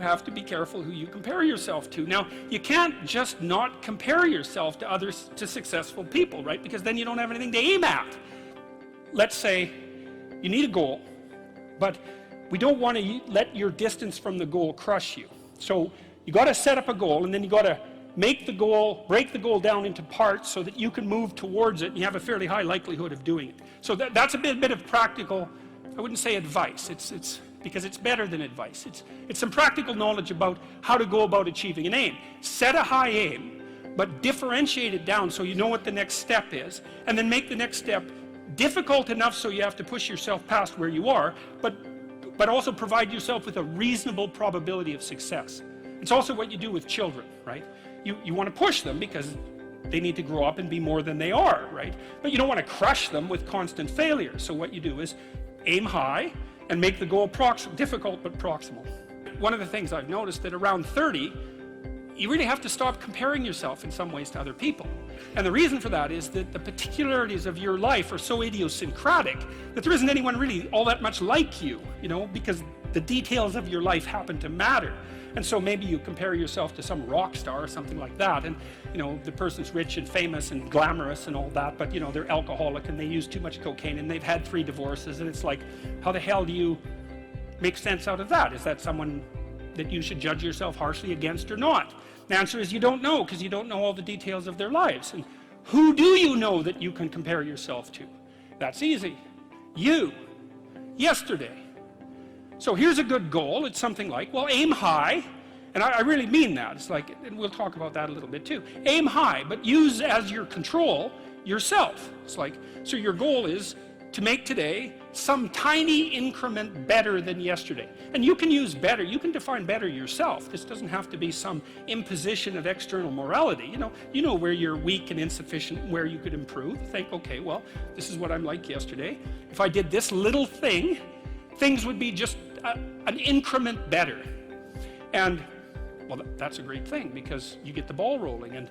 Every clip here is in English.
have to be careful who you compare yourself to. Now, you can't just not compare yourself to others, to successful people, right? Because then you don't have anything to aim at. Let's say you need a goal, but we don't want to let your distance from the goal crush you. So you got to set up a goal, and then you got to make the goal, break the goal down into parts so that you can move towards it, and you have a fairly high likelihood of doing it. So that's a bit of practical, I wouldn't say advice, it's because it's better than advice. It's some practical knowledge about how to go about achieving an aim. Set a high aim, but differentiate it down so you know what the next step is, and then make the next step difficult enough so you have to push yourself past where you are, but also provide yourself with a reasonable probability of success. It's also what you do with children, right? You want to push them because they need to grow up and be more than they are, right? But you don't want to crush them with constant failure. So what you do is aim high and make the goal difficult but proximal. One of the things I've noticed that around 30, you really have to stop comparing yourself in some ways to other people. And the reason for that is that the particularities of your life are so idiosyncratic that there isn't anyone really all that much like you, because the details of your life happen to matter. And so maybe you compare yourself to some rock star or something like that, and the person's rich and famous and glamorous and all that, but they're alcoholic and they use too much cocaine and they've had 3 divorces, and it's like, how the hell do you make sense out of that? Is that someone that you should judge yourself harshly against or not? The answer is you don't know, because you don't know all the details of their lives. And who do you know that you can compare yourself to? That's easy. You. Yesterday. So here's a good goal. It's something like, well, aim high. And I really mean that. It's like, and we'll talk about that a little bit too. Aim high, but use as your control yourself. It's like, so your goal is to make today some tiny increment better than yesterday. And you can use better, you can define better yourself. This doesn't have to be some imposition of external morality. You know where you're weak and insufficient, where you could improve. Think, okay, well, this is what I'm like yesterday. If I did this little thing, things would be just an increment better. And, well, that's a great thing, because you get the ball rolling, and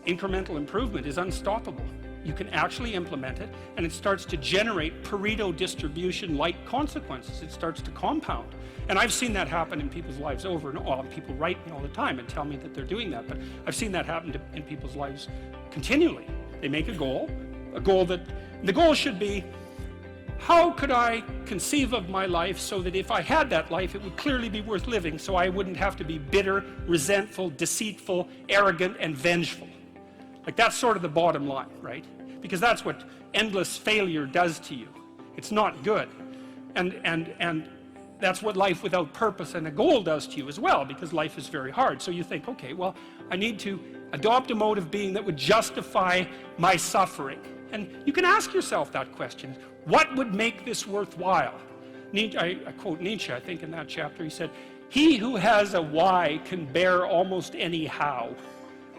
incremental improvement is unstoppable. You can actually implement it, and it starts to generate Pareto distribution-like consequences. It starts to compound. And I've seen that happen in people's lives over and over. People write me all the time and tell me that they're doing that, but I've seen that happen in people's lives continually. They make a goal that, the goal should be, how could I conceive of my life so that if I had that life, it would clearly be worth living, so I wouldn't have to be bitter, resentful, deceitful, arrogant, and vengeful. Like, that's sort of the bottom line, right? Because that's what endless failure does to you. It's not good. And that's what life without purpose and a goal does to you as well, because life is very hard. So you think, okay, well, I need to adopt a mode of being that would justify my suffering. And you can ask yourself that question. What would make this worthwhile? I quote Nietzsche, I think, in that chapter. He said, "He who has a why can bear almost any how."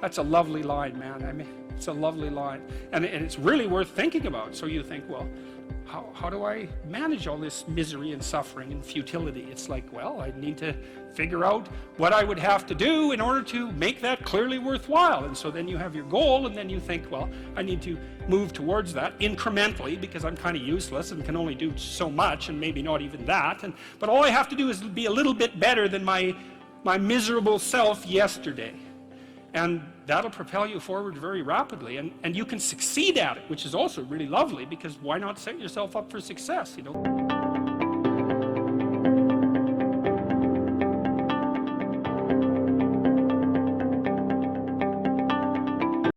That's a lovely line, man. I mean, it's a lovely line. And it's really worth thinking about. So you think, well, how do I manage all this misery and suffering and futility? It's like, well, I need to figure out what I would have to do in order to make that clearly worthwhile. And so then you have your goal, and then you think, well, I need to move towards that incrementally, because I'm kind of useless and can only do so much, and maybe not even that. But all I have to do is be a little bit better than my miserable self yesterday. And that'll propel you forward very rapidly, and you can succeed at it, which is also really lovely, because why not set yourself up for success,